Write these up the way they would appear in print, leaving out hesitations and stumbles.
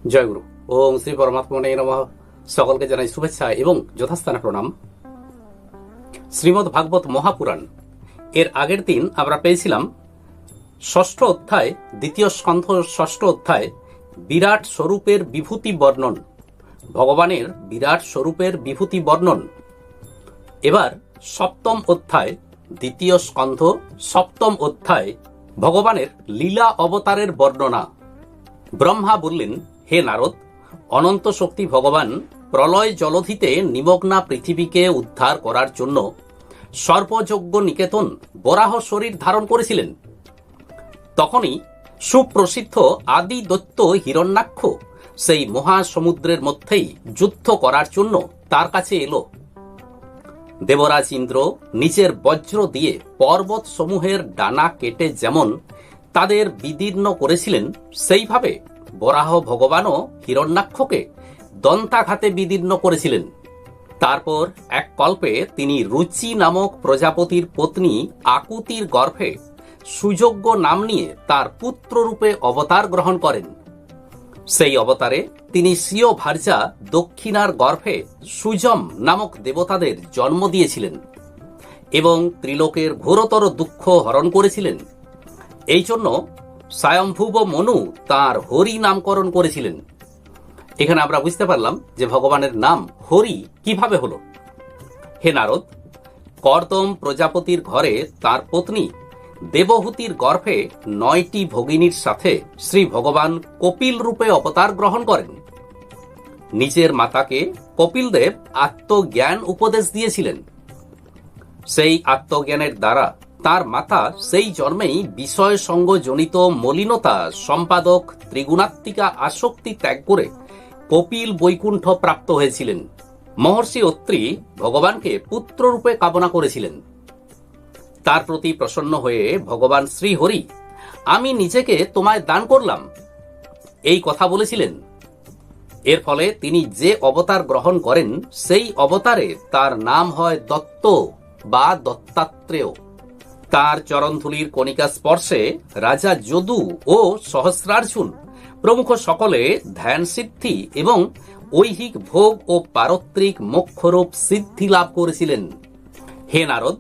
জয়গুরু। ওম শ্রী পরমাত্মনে নমঃ। সকলকে জানাই শুভেচ্ছা এবং যথাস্থানে প্রণাম। শ্রীমদ্ ভাগবত মহাপুরাণ এর আগের দিন আমরা পেয়েছিলাম ষষ্ঠ অধ্যায়, দ্বিতীয় স্কন্ধ ষষ্ঠ অধ্যায়, বিরাট স্বরূপের বিভূতি বর্ণন, ভগবানের বিরাট স্বরূপের বিভূতি বর্ণন। এবার সপ্তম অধ্যায়, দ্বিতীয় স্কন্ধ সপ্তম অধ্যায়, ভগবানের লীলা অবতারের বর্ণনা। ব্রহ্মা বললেন, হে নারদ, অনন্ত শক্তি ভগবান প্রলয় জলধিতে নিমগ্না পৃথিবীকে উদ্ধার করার জন্য সর্বযজ্ঞ নিকেতন বরাহ শরীর ধারণ করেছিলেন। তখনই সুপ্রসিদ্ধ আদি দৈত্য হিরণ্যাক্ষ সেই মহাসমুদ্রের মধ্যেই যুদ্ধ করার জন্য তার কাছে এলো। দেবরাজ ইন্দ্র নিজের বজ্র দিয়ে পর্বত সমূহের ডানা কেটে যেমন তাদের বিদীর্ণ করেছিলেন, সেইভাবে বরাহ ভগবানও হিরণ্যাক্ষকে দন্তাঘাতে বিদীর্ণ করেছিলেন। তারপর এক কল্পে তিনি রুচি নামক প্রজাপতির পত্নী আকুতির গর্ভে সুযোগ্য নাম নিয়ে তার পুত্ররূপে অবতার গ্রহণ করেন। সেই অবতারে তিনি স্বীয় ভার্যা দক্ষিণার গর্ভে সুজম নামক দেবতাদের জন্ম দিয়েছিলেন এবং ত্রিলোকের ঘোরতর দুঃখ হরণ করেছিলেন। এই জন্য স্বয়ম্ভুব মনু তাঁর হরি নামকরণ করেছিলেন। এখানে আমরা বুঝতে পারলাম যে ভগবানের নাম হরি কিভাবে হলো। হে নারদ, কর্দম প্রজাপতির ঘরে তার পত্নী দেবহূতির গর্ভে 9টি ভগিনীর সাথে শ্রী ভগবান কপিল রূপে অবতার গ্রহণ করেন। নিজের মাতাকে কপিলদেব আত্মজ্ঞান উপদেশ দিয়েছিলেন। সেই আত্মজ্ঞানের দ্বারা তার মাতা সেই জন্মেই বিষয় সঙ্গজনিত মলিনতা সম্পাদক ত্রিগুণাত্মিকা আসক্তি ত্যাগ করে কপিল বৈকুণ্ঠ প্রাপ্ত হয়েছিলেন। মহর্ষি অত্রি ভগবানকে পুত্ররূপে কামনা করেছিলেন। তার প্রতি প্রসন্ন হয়ে ভগবান শ্রীহরি, আমি নিজেকে তোমায় দান করলাম, এই কথা বলেছিলেন। এর ফলে তিনি যে অবতার গ্রহণ করেন সেই অবতারে তার নাম হয় দত্ত বা দত্তাত্রেয়। তার চরণধুলির কণিকা স্পর্শে রাজা যদু ও সহস্রার্জুন প্রমুখ সকলে ধ্যান সিদ্ধি এবং ঐহিক ভোগ ও পারত্রিক মোক্ষরূপ সিদ্ধি লাভ করেছিলেন। হে নারদ,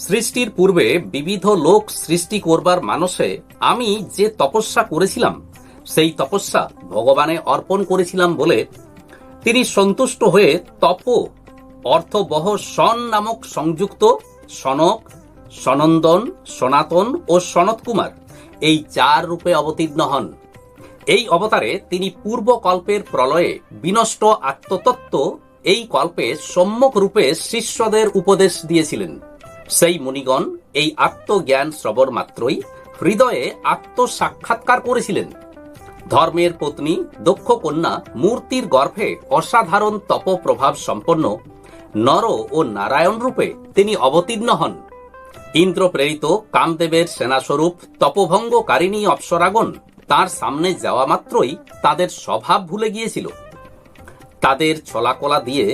সৃষ্টির পূর্বে বিবিধ লোক সৃষ্টি করবার মানসে আমি যে তপস্যা করেছিলাম সেই তপস্যা ভগবানে অর্পণ করেছিলাম বলে তিনি সন্তুষ্ট হয়ে তপ অর্থবহ সন নামক সংযুক্ত সনক, সনন্দন, সনাতন ও সনত কুমার এই 4 রূপে অবতীর্ণ হন। এই অবতারে তিনি পূর্বকল্পের প্রলয়ে বিনষ্ট আত্মতত্ত্ব এই কল্পে সম্যক রূপে শিষ্যদের উপদেশ দিয়েছিলেন। সেই মুনিগণ এই আত্মজ্ঞান শ্রবণ মাত্রই হৃদয়ে আত্মসাক্ষাৎকার করেছিলেন। ধর্মের পত্নী দক্ষ কন্যা মূর্তির গর্ভে অসাধারণ তপ প্রভাব সম্পন্ন নর ও নারায়ণ রূপে তিনি অবতীর্ণ হন। ইন্দ্র প্রেরিত কামদেবের সেনাস্বরূপ তপভঙ্গকারিণী অপ্সরাগণ তার সামনে যাওয়া মাত্রই তাদের স্বভাব ভুলে গিয়েছিল। তাদের ছলাকলা দিয়ে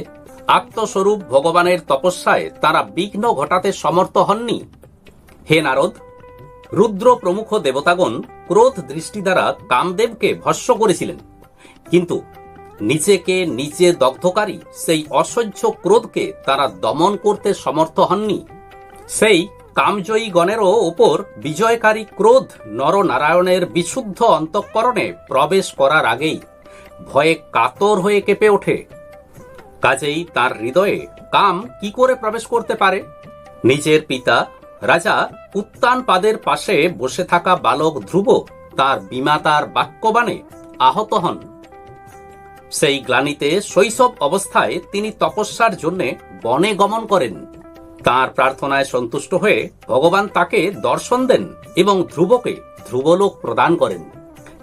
আত্মস্বরূপ ভগবানের তপস্যায় তারা বিঘ্ন ঘটাতে সমর্থ হননি। হে নারদ, রুদ্র প্রমুখ দেবতাগণ ক্রোধ দৃষ্টি দ্বারা কামদেবকে ভস্ম করেছিলেন, কিন্তু নিজেকে নিজে দগ্ধকারী সেই অসহ্য ক্রোধকে তারা দমন করতে সমর্থ হননি। সেই কামজয়ী গণেরও ওপর বিজয়কারী ক্রোধ নরনারায়ণের বিশুদ্ধ অন্তঃকরণে প্রবেশ করার আগেই ভয়ে কাতর হয়ে কেঁপে ওঠে। কাজেই তার হৃদয়ে কাম কি করে প্রবেশ করতে পারে? নিজের পিতা রাজা উত্তানপাদের পাশে বসে থাকা বালক ধ্রুব তার বিমাতার বাক্যবাণে আহত হন। সেই গ্লানিতে শৈশব অবস্থায় তিনি তপস্যার জন্য বনে গমন করেন। তাঁর প্রার্থনায় সন্তুষ্ট হয়ে ভগবান তাকে দর্শন দেন এবং ধ্রুবকে ধ্রুবলোক প্রদান করেন।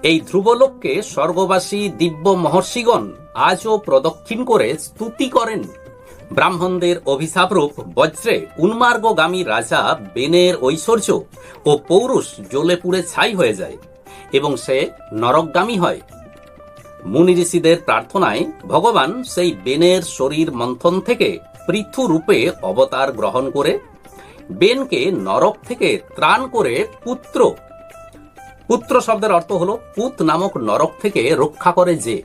এই ধ্রুবলোককে স্বর্গবাসী দিব্য মহর্ষিগণ আজও প্রদক্ষিণ করে স্তুতি করেন। ব্রাহ্মণদের অভিশাপরূপ বজ্রে উন্মার্গগামী রাজা বেনের ঐশ্বর্য ও পৌরুষ জ্বলে পুড়ে ছাই হয়ে যায় এবং সে নরকগামী হয়। মুনি ঋষিদের প্রার্থনায় ভগবান সেই বেনের শরীর মন্থন থেকে পৃথু রূপে অবতার গ্রহণ করে বেনকে নরক থেকে ত্রাণ করে পুত্র পুত্র শব্দের অর্থ হল পুত নামক নরক থেকে রক্ষা করে যে,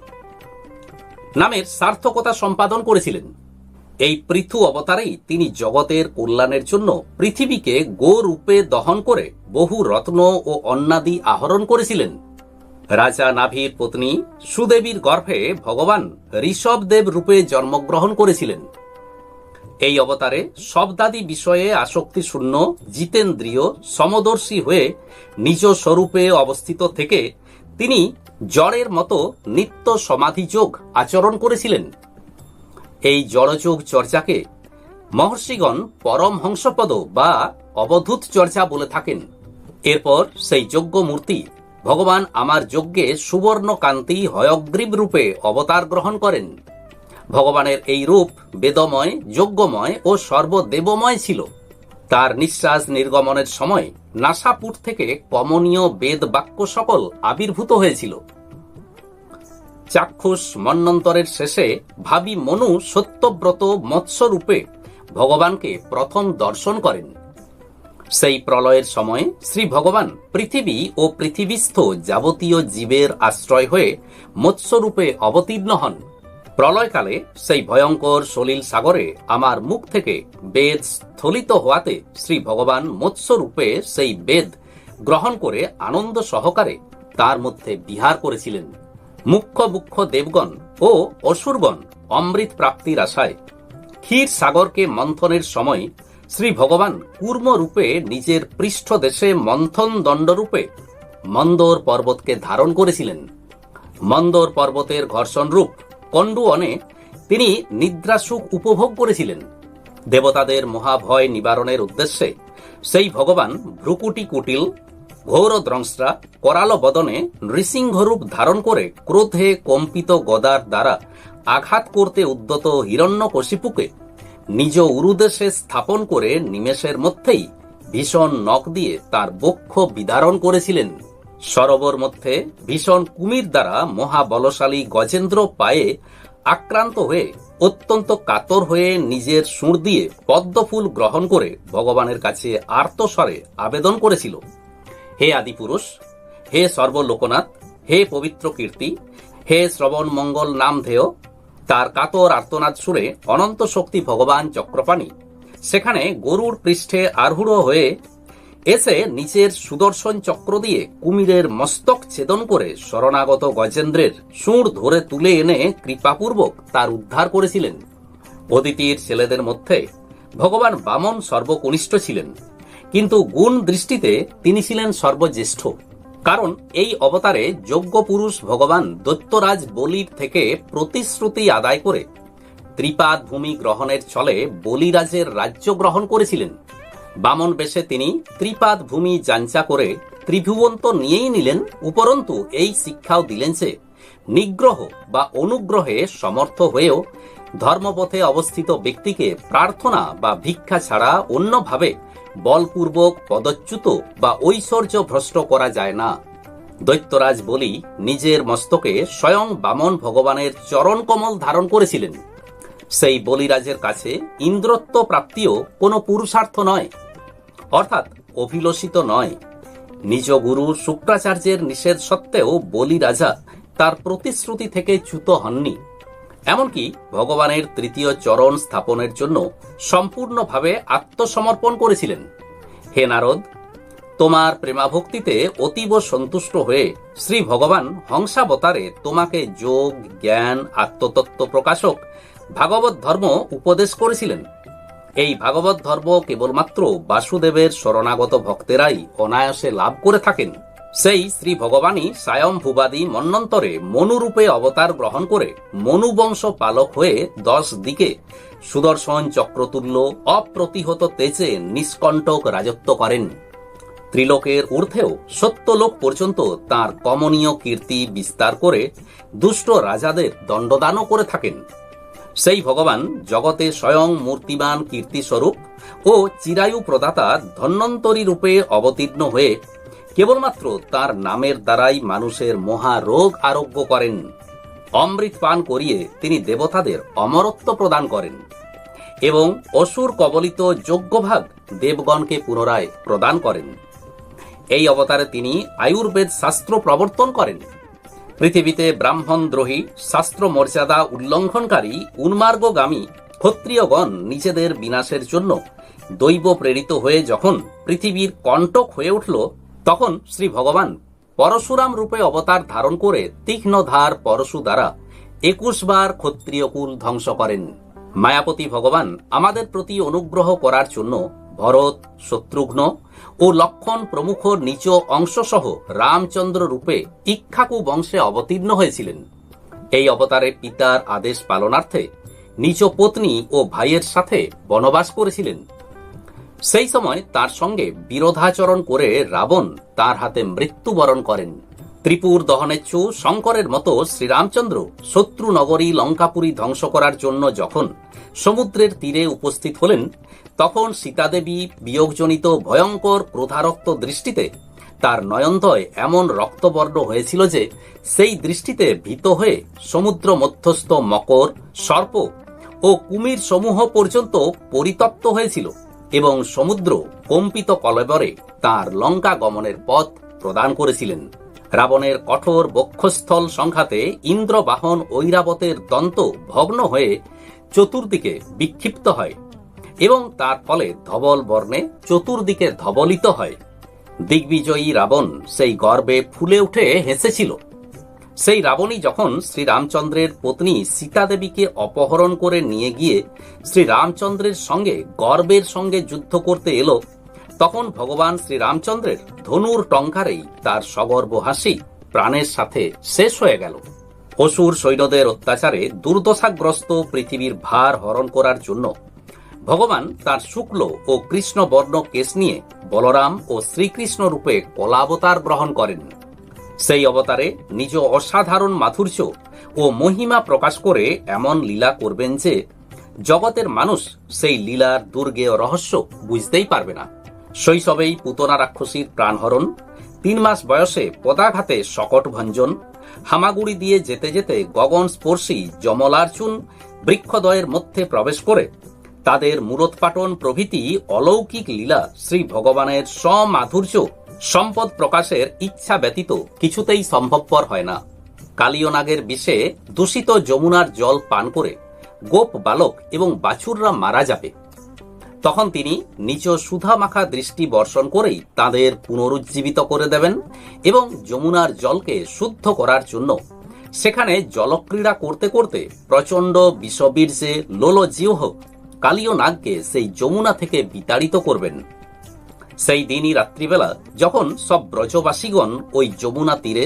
নামের সার্থকতা সম্পাদন করেছিলেন। এই পৃথু অবতারেই তিনি জগতের কল্যাণের জন্য পৃথিবীকে গোরূপে দহন করে বহু রত্ন ও অন্নাদি আহরণ করেছিলেন। রাজা নাভির পত্নী সুদেবীর গর্ভে ভগবান ঋষভদেব রূপে জন্মগ্রহণ করেছিলেন। এই অবতারে শব্দাদি বিষয়ে আসক্তি শূন্য, জিতেন্দ্রীয়, সমদর্শী হয়ে নিজ স্বরূপে অবস্থিত থেকে তিনি জড়ের মতো নিত্য সমাধিযোগ আচরণ করেছিলেন। এই জড়যোগ চর্চাকে মহর্ষিগণ পরমহংসপদ বা অবধূত চর্চা বলে থাকেন। এরপর সেই যজ্ঞ মূর্তি ভগবান আমার যজ্ঞে সুবর্ণ কান্তি হয়গ্রীব রূপে অবতার গ্রহণ করেন। ভগবানের এই রূপ বেদময়, যজ্ঞময় ও সর্বদেবময় ছিল। তার নিঃশ্বাস নির্গমনের সময় নাসাপুট থেকে কমনীয় বেদ বাক্য সকল আবির্ভূত হয়েছিল। চাক্ষুষ মন্বন্তরের শেষে ভাবী মনু সত্যব্রত মৎস্য রূপে ভগবানকে প্রথম দর্শন করেন। সেই প্রলয়ের সময় শ্রী ভগবান পৃথিবী ও পৃথিবীস্থ যাবতীয় জীবের আশ্রয় হয়ে মৎস্যরূপে অবতীর্ণ হন। প্রলয়কালে সেই ভয়ঙ্কর সলিল সাগরে আমার মুখ থেকে বেদ স্থলিত হওয়াতে শ্রী ভগবান মৎস্যরূপে সেই বেদ গ্রহণ করে আনন্দ সহকারে তার মধ্যে বিহার করেছিলেন। মুখ্য বুখ্য দেবগণ ও অসুরগণ অমৃত প্রাপ্তির আশায় ক্ষীর সাগরকে মন্থনের সময় শ্রী ভগবান কূর্ম রূপে নিজের পৃষ্ঠদেশে মন্থন দণ্ডরূপে মন্দর পর্বতকে ধারণ করেছিলেন। মন্দর পর্বতের ঘর্ষণ রূপ কণ্ডুয়নে তিনি নিদ্রাসুখ উপভোগ করেছিলেন। দেবতাদের মহাভয় নিবারণের উদ্দেশ্যে সেই ভগবান ভ্রুকুটি কুটিল, ঘোর দ্রংস্রা, করাল বদনে নৃসিংহরূপ ধারণ করে ক্রোধে কম্পিত গদার দ্বারা আঘাত করতে উদ্যত হিরণ্যকশিপুকে নিজ উরুদেশে স্থাপন করে নিমেষের মধ্যেই ভীষণ নখ দিয়ে তার বক্ষ বিদারণ করেছিলেন। সরোবর মধ্যে ভীষণ কুমির দ্বারা মহাবলশালী গজেন্দ্র পায়ে আক্রান্ত হয়ে অত্যন্ত কাতর হয়ে নিজের সুর দিয়ে পদ্মফুল গ্রহণ করে ভগবানের কাছে আর্তস্বরে আবেদন করেছিল, হে আদিপুরুষ, হে সর্বলোকনাথ, হে পবিত্র কীর্তি, হে শ্রবণ মঙ্গল নাম ধেয়। তার কাতর আর্তনাদ সুরে অনন্ত শক্তি ভগবান চক্রপাণি সেখানে গরুর পৃষ্ঠে আরূঢ় হয়ে এসে নিচের সুদর্শন চক্র দিয়ে কুমিরের মস্তক ছেদন করে শরণাগত গজেন্দ্রের সুর ধরে তুলে এনে কৃপাপূর্বক তার উদ্ধার করেছিলেন। অদিতির ছেলেদের মধ্যে ভগবান বামন সর্বকনিষ্ঠ ছিলেন, কিন্তু গুণ দৃষ্টিতে তিনি ছিলেন সর্বজ্যেষ্ঠ। কারণ এই অবতারে যোগ্য পুরুষ ভগবান দৈত্যরাজ বলির থেকে প্রতিশ্রুতি আদায় করে ত্রিপাদ ভূমি গ্রহণের ছলে বলিরাজের রাজ্য গ্রহণ করেছিলেন। বামন বেশে তিনি ত্রিপাদ ভূমি যাঞ্চা করে ত্রিভুবন তো নিয়েই নিলেন, উপরন্তু এই শিক্ষাও দিলেন যে নিগ্রহ বা অনুগ্রহে সমর্থ হয়েও ধর্মপথে অবস্থিত ব্যক্তিকে প্রার্থনা বা ভিক্ষা ছাড়া অন্যভাবে বলপূর্বক পদচ্যুত বা ঐশ্বর্য ভ্রষ্ট করা যায় না। দৈত্যরাজ বলি নিজের মস্তকে স্বয়ং বামন ভগবানের চরণ কমল ধারণ করেছিলেন। সেই বলিরাজের কাছে ইন্দ্রত্ব প্রাপ্তিও কোনো পুরুষার্থ নয়, অর্থাৎ অভিলষিত নয়। নিজ গুরু শুক্রাচার্যের নিষেধ সত্ত্বেও বলি রাজা তার প্রতিশ্রুতি থেকে চ্যুত হননি। এমনকি ভগবানের তৃতীয় চরণ স্থাপনের জন্য সম্পূর্ণভাবে আত্মসমর্পণ করেছিলেন। হে নারদ, তোমার প্রেমাভক্তিতে অতীব সন্তুষ্ট হয়ে শ্রী ভগবান হংসাবতারে তোমাকে যোগ, জ্ঞান, আত্মতত্ত্ব প্রকাশক ভাগবত ধর্ম উপদেশ করেছিলেন। এই ভাগবত ধর্ম কেবলমাত্র বাসুদেবের শরণাগত ভক্তেরাই অনায়াসে লাভ করে থাকেন। সেই শ্রী ভগবানই স্বয়ংভুবাদী মন্বন্তরে মনুরূপে অবতার গ্রহণ করে মনুবংশ পালক হয়ে 10 দিকে সুদর্শন চক্রতুল্য অপ্রতিহত তেজে নিষ্কণ্টক রাজত্ব করেন। ত্রিলোকের ঊর্ধ্বেও সত্যলোক পর্যন্ত তাঁর কমনীয় কীর্তি বিস্তার করে দুষ্ট রাজাদের দণ্ডদানও করে থাকেন। সেই ভগবান জগতে স্বয়ং মূর্তিমান কীর্তিস্বরূপ ও চিরায়ু প্রদাতা ধন্বন্তরী রূপে অবতীর্ণ হয়ে কেবলমাত্র তার নামের দ্বারাই মানুষের মহারোগ আরোগ্য করেন। অমৃত পান করিয়ে তিনি দেবতাদের অমরত্ব প্রদান করেন এবং অসুর কবলিত যজ্ঞভাগ দেবগণকে পুনরায় প্রদান করেন। এই অবতারে তিনি আয়ুর্বেদ শাস্ত্র প্রবর্তন করেন। পৃথিবীতে ব্রাহ্মণদ্রোহী, শাস্ত্র মর্যাদা উল্লঙ্ঘনকারী, উন্মার্গগামী ক্ষত্রিয়গণ নিজেদের বিনাশের জন্য দৈব প্রেরিত হয়ে যখন পৃথিবীর কণ্টক হয়ে উঠল, তখন শ্রী ভগবান পরশুরাম রূপে অবতার ধারণ করে তীক্ষ্ণধার পরশু দ্বারা 21 বার ক্ষত্রিয়কুল ধ্বংস করেন। মায়াপতি ভগবান আমাদের প্রতি অনুগ্রহ করার জন্য ভরত, শত্রুঘ্ন ও লক্ষণ প্রমুখ নিচ অংশসহ রামচন্দ্র রূপে ইক্ষ্বাকু বংশে অবতীর্ণ হয়েছিলেন। এই অবতারে পিতার আদেশ পালনার্থে নিজ পত্নী ও ভাইয়ের সাথে বনবাস করেছিলেন। সেই সময় তার সঙ্গে বিরোধাচরণ করে রাবণ তার হাতে মৃত্যুবরণ করেন। ত্রিপুর দহনেচ্ছু শঙ্করের মতো শ্রীরামচন্দ্র শত্রু নগরী লঙ্কাপুরী ধ্বংস করার জন্য যখন সমুদ্রের তীরে উপস্থিত হলেন, তখন সীতাদেবী বিয়োগজনিত ভয়ঙ্কর ক্রোধারক্ত দৃষ্টিতে তার নয়নদ্বয় এমন রক্তবর্ণ হয়েছিল যে সেই দৃষ্টিতে ভীত হয়ে সমুদ্র মধ্যস্থ মকর, সর্প ও কুমির সমূহ পর্যন্ত পরিতপ্ত হয়েছিল এবং সমুদ্র কম্পিত কলেবরে তার লঙ্কা গমনের পথ প্রদান করেছিলেন। রাবণের কঠোর বক্ষস্থল সংঘাতে ইন্দ্রবাহন ঐরাবতের দন্ত ভগ্ন হয়ে চতুর্দিকে বিক্ষিপ্ত হয় এবং তার ফলে ধবল বর্ণে চতুর্দিকে ধবলিত হয়। দিগ্বিজয়ী রাবণ সেই গর্বে ফুলে উঠে হেসেছিল। সেই রাবণই যখন শ্রীরামচন্দ্রের পত্নী সীতাদেবীকে অপহরণ করে নিয়ে গিয়ে শ্রীরামচন্দ্রের সঙ্গে গর্বের সঙ্গে যুদ্ধ করতে এলো, তখন ভগবান শ্রীরামচন্দ্রের ধনুর টঙ্কারেই তার সগর্ব হাসি প্রাণের সাথে শেষ হয়ে গেল। অসুর সৈন্যদের অত্যাচারে দুর্দশাগ্রস্ত পৃথিবীর ভার হরণ করার জন্য ভগবান তার শুক্ল ও কৃষ্ণ বর্ণ কেশ নিয়ে বলরাম ও শ্রীকৃষ্ণ রূপে কলাবতার গ্রহণ করেন। সেই অবতারে নিজ অসাধারণ মাধুর্য ও মহিমা প্রকাশ করে এমন লীলা করবেন যে জগতের মানুষ সেই লীলার দুর্গেয় রহস্য বুঝতেই পারবে না। শৈশবেই পুতনা রাক্ষসীর প্রাণহরণ, 3 মাস বয়সে পদাঘাতে শকট ভঞ্জন, হামাগুড়ি দিয়ে যেতে যেতে গগন স্পর্শী যমলার্জুন বৃক্ষদ্বয়ের মধ্যে প্রবেশ করে তাদের মূলোৎপাটন প্রভৃতি অলৌকিক লীলা শ্রী ভগবানের সমাধুর্য সম্পদ প্রকাশের ইচ্ছা ব্যতীত কিছুতেই সম্ভবপর হয় না। কালীয় নাগের বিষে দূষিত যমুনার জল পান করে গোপ বালক এবং বাছুররা মারা যাবে। তখন তিনি নিজ সুধা মাখা দৃষ্টি বর্ষণ করেই তাদের পুনরুজ্জীবিত করে দেবেন এবং যমুনার জলকে শুদ্ধ করার জন্য সেখানে জলক্রীড়া করতে করতে প্রচণ্ড বিষবীর্যে লোলজিহ্ব কালীয় নাগকে সেই যমুনা থেকে বিতাড়িত করবেন। সেই দিনই রাত্রিবেলা যখন সব ব্রজবাসীগণ ওই যমুনা তীরে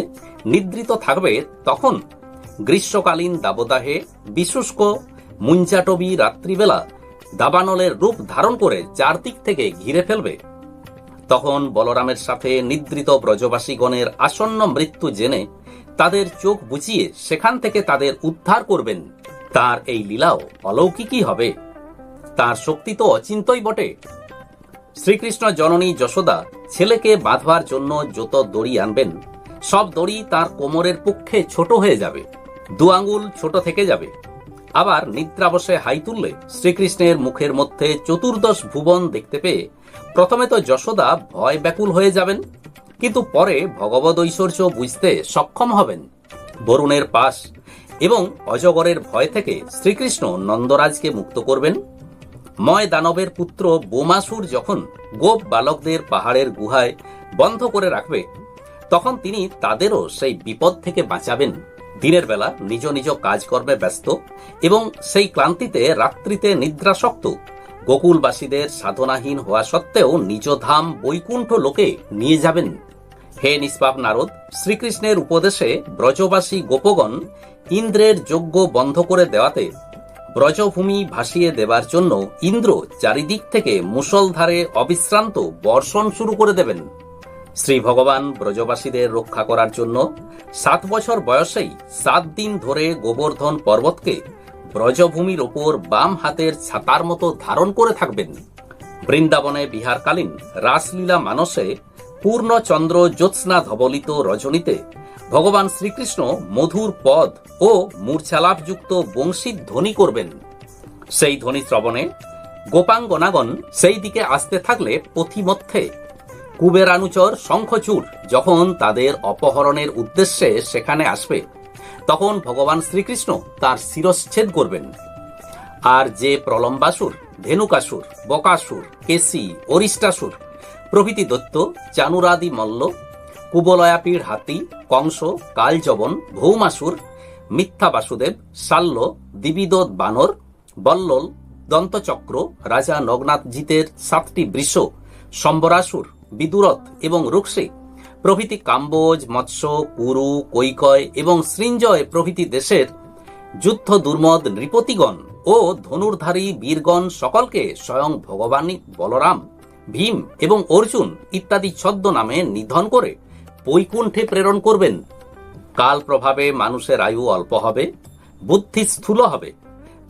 নিদ্রিত থাকবে, তখন গ্রীষ্মকালীন দাবদাহে বিশুষ্ক মুঞ্জাটবি রাত্রিবেলা দাবানলের রূপ ধারণ করে চারদিক থেকে ঘিরে ফেলবে। তখন বলরামের সাথে নিদ্রিত ব্রজবাসীগণের আসন্ন মৃত্যু জেনে তাদের চোখ বুজিয়ে সেখান থেকে তাদের উদ্ধার করবেন। তার এই লীলাও অলৌকিকই হবে, তার শক্তি তো অচিন্তই বটে। শ্রীকৃষ্ণ জননী যশোদা ছেলেকে বাঁধবার জন্য যত দড়ি আনবেন, সব দড়ি তার কোমরের পক্ষে ছোট হয়ে যাবে, 2 আঙ্গুল ছোট থেকে যাবে। আবার নিদ্রাবশে হাই তুললে শ্রীকৃষ্ণের মুখের মধ্যে 14 ভুবন দেখতে পেয়ে প্রথমে তো যশোদা ভয় ব্যাকুল হয়ে যাবেন, কিন্তু পরে ভগবদ ঐশ্বর্য বুঝতে সক্ষম হবেন। বরুণের পাশ এবং অজগরের ভয় থেকে শ্রীকৃষ্ণ নন্দরাজকে মুক্ত করবেন। ময় দানবের পুত্র বোমাসুর যখন গোপ বালকদের পাহাড়ের গুহায় বন্ধ করে রাখবে, তখন তিনি তাদেরও সেই বিপদ থেকে বাঁচাবেন। দিনের বেলা নিজ নিজ কাজকর্মে ব্যস্ত এবং সেই ক্লান্তিতে রাত্রিতে নিদ্রাসক্ত গোকুলবাসীদের সাধনাহীন হওয়া সত্ত্বেও নিজ ধাম বৈকুণ্ঠ লোকে নিয়ে যাবেন। হে নিষ্পাপ নারদ, শ্রীকৃষ্ণের উপদেশে ব্রজবাসী গোপগণ ইন্দ্রের যজ্ঞ বন্ধ করে দেওয়াতে ব্রজভূমি ভাসিয়ে দেবার জন্য ইন্দ্র চারিদিক থেকে মুষলধারে অবিশ্রান্ত বর্ষণ শুরু করে দেবেন। শ্রী ভগবান ব্রজবাসীদের রক্ষা করার জন্য 7 বছর বয়সেই 7 দিন ধরে গোবর্ধন পর্বতকে ব্রজভূমির ওপর বাম হাতের ছাতার মতো ধারণ করে থাকবেন। বৃন্দাবনে বিহারকালীন রাসলীলা মানসে পূর্ণচন্দ্র জ্যোৎস্না ধবলিত রজনীতে ভগবান শ্রীকৃষ্ণ মধুর পদ ও মূর্ছালাপযুক্ত বংশী ধ্বনি করবেন। সেই ধ্বনি শ্রবণে গোপাঙ্গনাগণ সেই দিকে আসতে থাকলে পথিমধ্যে কুবেরানুচর শঙ্খচূড় যখন তাদের অপহরণের উদ্দেশ্যে সেখানে আসবে, তখন ভগবান শ্রীকৃষ্ণ তার শিরশ্ছেদ করবেন। আর যে প্রলম্বাসুর, ধেনুকাসুর, বকাসুর, কেশী, অরিষ্টাসুর প্রভৃতি দৈত্য, চানুরাদি মল্ল, কুবলয়াপীড় হাতি, কংস, কালযবন, ভৌমাসুর, মিথ্যা বাসুদেব, শাল্য, দিবিদোদ বানর, বল্লল, দন্তচক্র, রাজা নগ্নাথজিতের 7টি বৃষ, সম্বরাসুর, বিদুরথ এবং রুক্ষী প্রভৃতি কাম্বোজ, মৎস্য, কুরু, কৈকয় এবং সৃঞ্জয় প্রভৃতি দেশের যুদ্ধ দুর্মদ নৃপতিগণ ও ধনুর্ধারী বীরগণ সকলকে স্বয়ং ভগবানই বলরাম, ভীম এবং অর্জুন ইত্যাদি ছদ্ম নামে নিধন করে বৈকুণ্ঠে প্রেরণ করবেন। কাল প্রভাবে মানুষের আয়ু অল্প হবে, বুদ্ধি স্থূল হবে,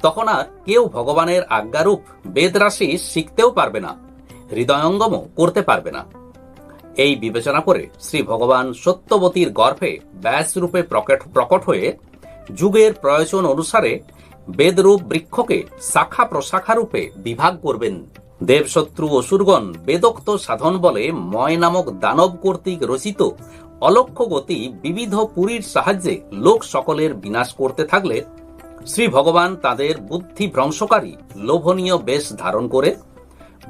তখন আর কেউ ভগবানের আজ্ঞারূপ বেদরাশি শিখতেও পারবে না, হৃদয়ঙ্গমও করতে পারবে না। এই বিবেচনা করে শ্রী ভগবান সত্যবতীর গর্ভে ব্যাসরূপে প্রকট হয়ে যুগের প্রয়োজন অনুসারে বেদরূপ বৃক্ষকে শাখা প্রশাখা রূপে বিভাগ করবেন। দেবশত্রু অসুরগণ বেদোক্ত সাধন বলে ময় নামক দানব কর্তৃক রচিত অলক্ষ্য গতি বিবিধ পুরীর সাহায্যে লোক সকলের বিনাশ করতে থাকলে শ্রী ভগবান তাদের বুদ্ধি ভ্রংশকারী লোভনীয় বেশ ধারণ করে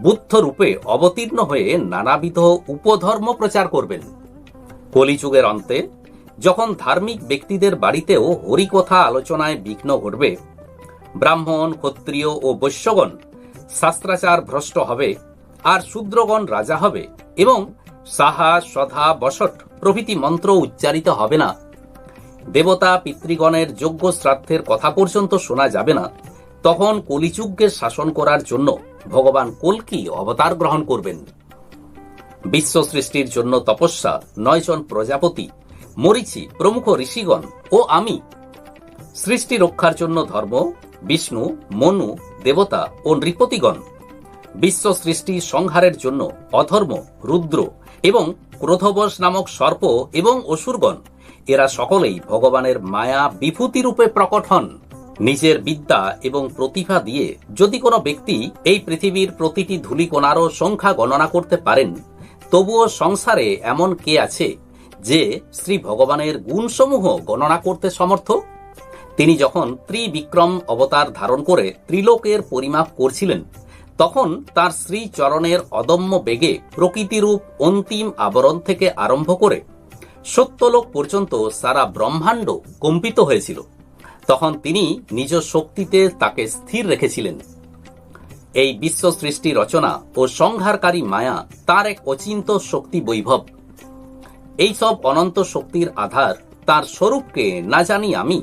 বুদ্ধ রূপে অবতীর্ণ হয়ে নানাবিধ উপধর্ম প্রচার করবেন। কলিযুগের অন্তে যখন ধার্মিক ব্যক্তিদের বাড়িতেও হরিকথা আলোচনায় বিঘ্ন ঘটবে, ব্রাহ্মণ, ক্ষত্রিয় ও বৈশ্যগণ শাস্ত্রাচার ভ্রষ্ট হবে, আর শূদ্রগণ রাজা হবে এবং সাহা, সধা, বসট প্রভৃতি মন্ত্র উচ্চারিত হবে না, দেবতা পিতৃগণের যজ্ঞ শ্রাদ্ধের কথা পর্যন্ত শোনা যাবে না, তখন কলিযুগকে শাসন করার জন্য ভগবান কল্কি অবতার গ্রহণ করবেন। বিশ্ব সৃষ্টির জন্য তপস্যা 9 জন প্রজাপতি, মরীচি প্রমুখ ঋষিগণ ও আমি, সৃষ্টি রক্ষার জন্য ধর্ম, বিষ্ণু, মনু, দেবতা ও নৃপতিগণ, বিশ্ব সৃষ্টি সংহারের জন্য অধর্ম, রুদ্র এবং ক্রোধবশ নামক সর্প এবং অসুরগণ, এরা সকলেই ভগবানের মায়া বিভূতি রূপে প্রকট হন। নিজের বিদ্যা এবং প্রতিভা দিয়ে যদি কোনো ব্যক্তি এই পৃথিবীর প্রতিটি ধূলিকণারও সংখ্যা গণনা করতে পারেন, তবুও সংসারে এমন কে আছে যে শ্রী ভগবানের গুণসমূহ গণনা করতে সমর্থ? তিনি যখন ত্রিবিক্রম অবতার ধারণ করে ত্রিলোকের পরিমাপ করছিলেন, তখন তার শ্রী চরণের অদম্য বেগে প্রকৃতিরূপ অন্তিম আবরণ থেকে আরম্ভ করে সত্যলোক পর্যন্ত সারা ব্রহ্মাণ্ড কম্পিত হয়েছিল। তখন তিনি নিজ শক্তিতে তাকে স্থির রেখেছিলেন। এই বিশ্ব সৃষ্টি রচনা ও সংহারকারী মায়া তার এক অচিন্ত শক্তি বৈভব। এই সব অনন্ত শক্তির আধার তার স্বরূপকে না জানি আমি,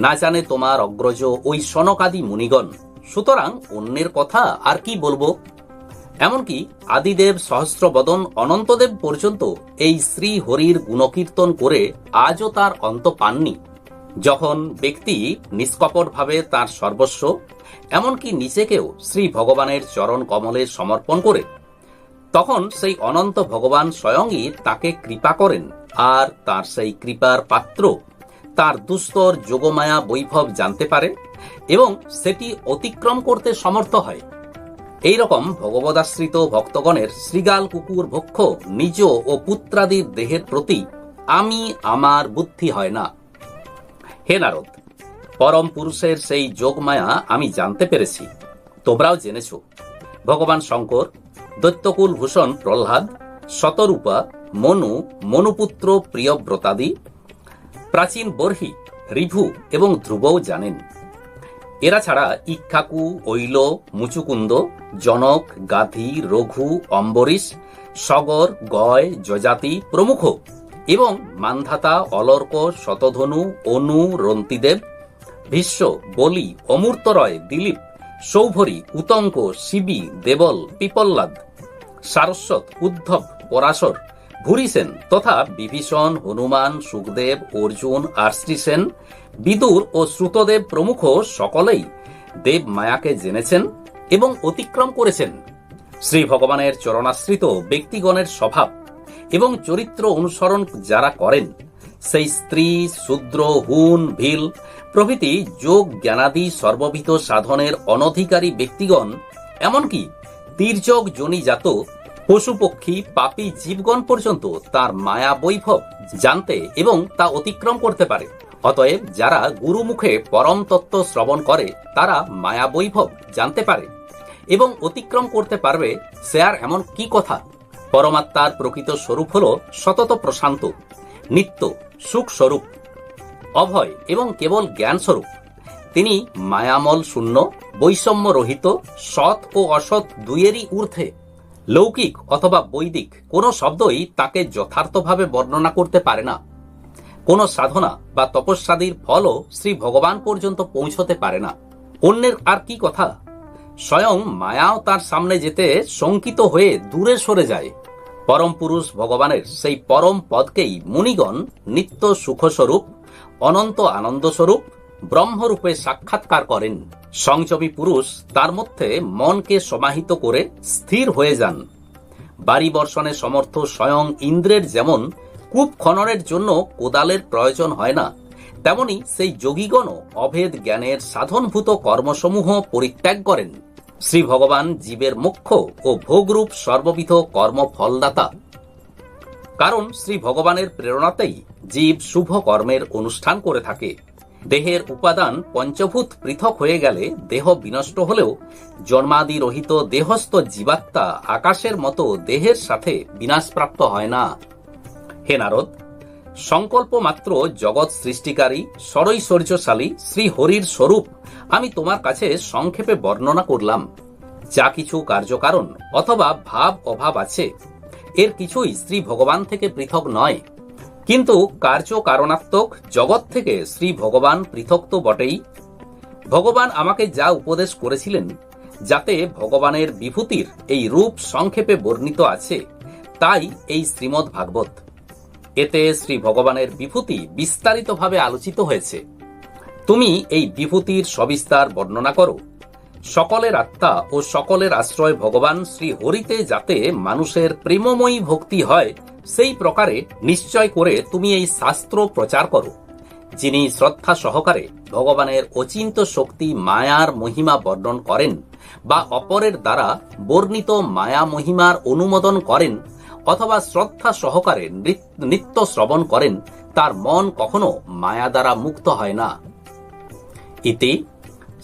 না জানে তোমার অগ্রজ ওই সনকাদি মুনিগণ, সুতরাং অন্যের কথা আর কি বলবো। এমনকি আদিদেব সহস্রবদন অনন্তদেব পর্যন্ত এই শ্রী হরির গুণকীর্তন করে আজও তার অন্ত পাননি। যখন ব্যক্তি নিষ্কপটভাবে তার সর্বস্ব, এমনকি নিজেকেও শ্রী ভগবানের চরণ কমলে সমর্পণ করে, তখন সেই অনন্ত ভগবান স্বয়ংই তাকে কৃপা করেন, আর তার সেই কৃপার পাত্র তার দুস্তর যোগমায়া বৈভব জানতে পারে এবং সেটি অতিক্রম করতে সমর্থ হয়। এইরকম ভগবদাশ্রিত ভক্তগণের শ্রীগাল কুকুর ভক্ষ নিজ ও পুত্রাদির দেহের প্রতি আমি আমার বুদ্ধি হয় না। হে নারদ, পরম পুরুষের সেই যোগমায়া আমি জানতে পেরেছি, তোমরাও জেনেছ। ভগবান শঙ্কর, দৈত্যকুল ভূষণ প্রহ্লাদ, শতরূপা, মনু, মনুপুত্র প্রিয়ব্রতাদি, প্রাচীন বর্হি, ঋভু এবং ধ্রুবও জানেন। এরা ছাড়া ইক্ষ্বাকু, ঐল, মুচুকুন্দ, জনক, গাধি, রঘু, অম্বরীশ, সগর, গয়, যজাতি প্রমুখ এবং মান্ধাতা, অলর্ক, শতধনু, অনু, রন্তিদেব, ভীষ্ম, বলি, অমূর্তরয়, দিলীপ, সৌভরী, উতঙ্ক, শিবি, দেবল, পিপল্লাদ, সারস্বত, উদ্ধব, পরাশর, ভূরিসেন তথা বিভীষণ, হনুমান, সুখদেব, অর্জুন, আশ্রীসেন, বিদুর ও শ্রুতদেব প্রমুখ সকলেই দেব মায়াকে জেনেছেন এবং অতিক্রম করেছেন। শ্রী ভগবানের চরণাশ্রিত ব্যক্তিগণের স্বভাব এবং চরিত্র অনুসরণ যারা করেন, সেই স্ত্রী, শূদ্র, হুন, ভিল প্রভৃতি যোগ জ্ঞানাদি সর্ববিধ সাধনের অনধিকারী ব্যক্তিগণ, এমনকি তির্যক জনিজাত পশু পক্ষী পাপী জীবগণ পর্যন্ত তার মায়া বৈভব জানতে এবং তা অতিক্রম করতে পারে। অতএব যারা গুরুমুখে পরম তত্ত্ব শ্রবণ করে তারা মায়া বৈভব জানতে পারে এবং অতিক্রম করতে পারবে। সে আর এমন কি কথা? পরমাত্মার প্রকৃত স্বরূপ হল সতত প্রশান্ত, নিত্য, সুখ স্বরূপ, অভয় এবং কেবল জ্ঞান স্বরূপ। তিনি মায়ামল শূন্য, বৈষম্য রহিত, সৎ ও অসৎ দুইয়েরই ঊর্ধ্বে। লৌকিক অথবা বৈদিক কোনো শব্দই তাকে যথার্থভাবে বর্ণনা করতে পারে না। কোনো সাধনা বা তপস্যাদির ফলও শ্রী ভগবান পর্যন্ত পৌঁছতে পারে না। অন্যের আর কি কথা? স্বয়ং মায়াও তার সামনে যেতে শঙ্কিত হয়ে দূরে সরে যায়। পরম পুরুষ ভগবানের সেই পরম পদকেই মুনিগণ নিত্য সুখস্বরূপ, অনন্ত আনন্দস্বরূপ, ব্রহ্মরূপে সাক্ষাৎকার করেন। সংযমী পুরুষ তার মধ্যে মনকে সমাহিত করে স্থির হয়ে যান। বাড়ি বর্ষণে সমর্থ স্বয়ং ইন্দ্রের যেমন কূপ খননের জন্য কোদালের প্রয়োজন হয় না, তেমনি সেই যোগীগণও অভেদ জ্ঞানের সাধনভূত কর্মসমূহ পরিত্যাগ করেন। শ্রী ভগবান জীবের মুখ্য ও ভোগরূপ সর্ববিধ কর্মফলদাতা। কারণ শ্রী ভগবানের প্রেরণাতেই জীব শুভ কর্মের অনুষ্ঠান করে থাকে। দেহের উপাদান পঞ্চভূত পৃথক হয়ে গেলে দেহ বিনষ্ট হলেও জন্মাদি রহিত দেহস্থ জীবাত্মা আকাশের মতো দেহের সাথে বিনাশপ্রাপ্ত হয় না। হে নারদ, সংকল্প মাত্র জগৎ সৃষ্টিকারী সরৈশ্বর্যশালী শ্রী হরির স্বরূপ আমি তোমার কাছে সংক্ষেপে বর্ণনা করলাম। যা কিছু কার্যকারণ অথবা ভাব অভাব আছে, এর কিছুই শ্রী ভগবান থেকে পৃথক নয়। কিন্তু কার্য কারণাত্মক জগৎ থেকে শ্রী ভগবান পৃথক তো বটেই। ভগবান আমাকে যা উপদেশ করেছিলেন, যাতে ভগবানের বিভূতির এই রূপ সংক্ষেপে বর্ণিত আছে, তাই এই শ্রীমদ্ ভাগবত। এতে শ্রী ভগবানের বিভূতি বিস্তারিতভাবে আলোচিত হয়েছে। তুমি এই বিভূতির সবিস্তার বর্ণনা করো। সকলের আত্মা ও সকলের আশ্রয় ভগবান শ্রী হরিতে যাতে মানুষের প্রেমময়ী ভক্তি হয়, সেই প্রকারে নিশ্চয় করে তুমি এই শাস্ত্র প্রচার করো। যিনি শ্রদ্ধা সহকারে ভগবানের অচিন্ত শক্তি মায়ার মহিমা বর্ণন করেন বা অপরের দ্বারা বর্ণিত মায়া মহিমার অনুমোদন করেন অথবা শ্রদ্ধা সহকারে নিত্য শ্রবণ করেন, তার মন কখনো মায়া দ্বারা মুক্ত হয় না। ইতি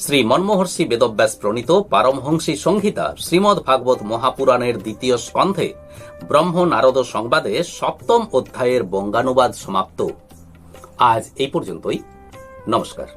শ্রী মন্মহর্ষি বেদব্যাস প্রণীত পারমহংসী সংহিতা শ্রীমদ্ ভাগবত মহাপুরাণের দ্বিতীয় স্কন্ধে ব্রহ্ম নারদ সংবাদে সপ্তম অধ্যায়ের বঙ্গানুবাদ সমাপ্ত। আজ এই পর্যন্তই। নমস্কার।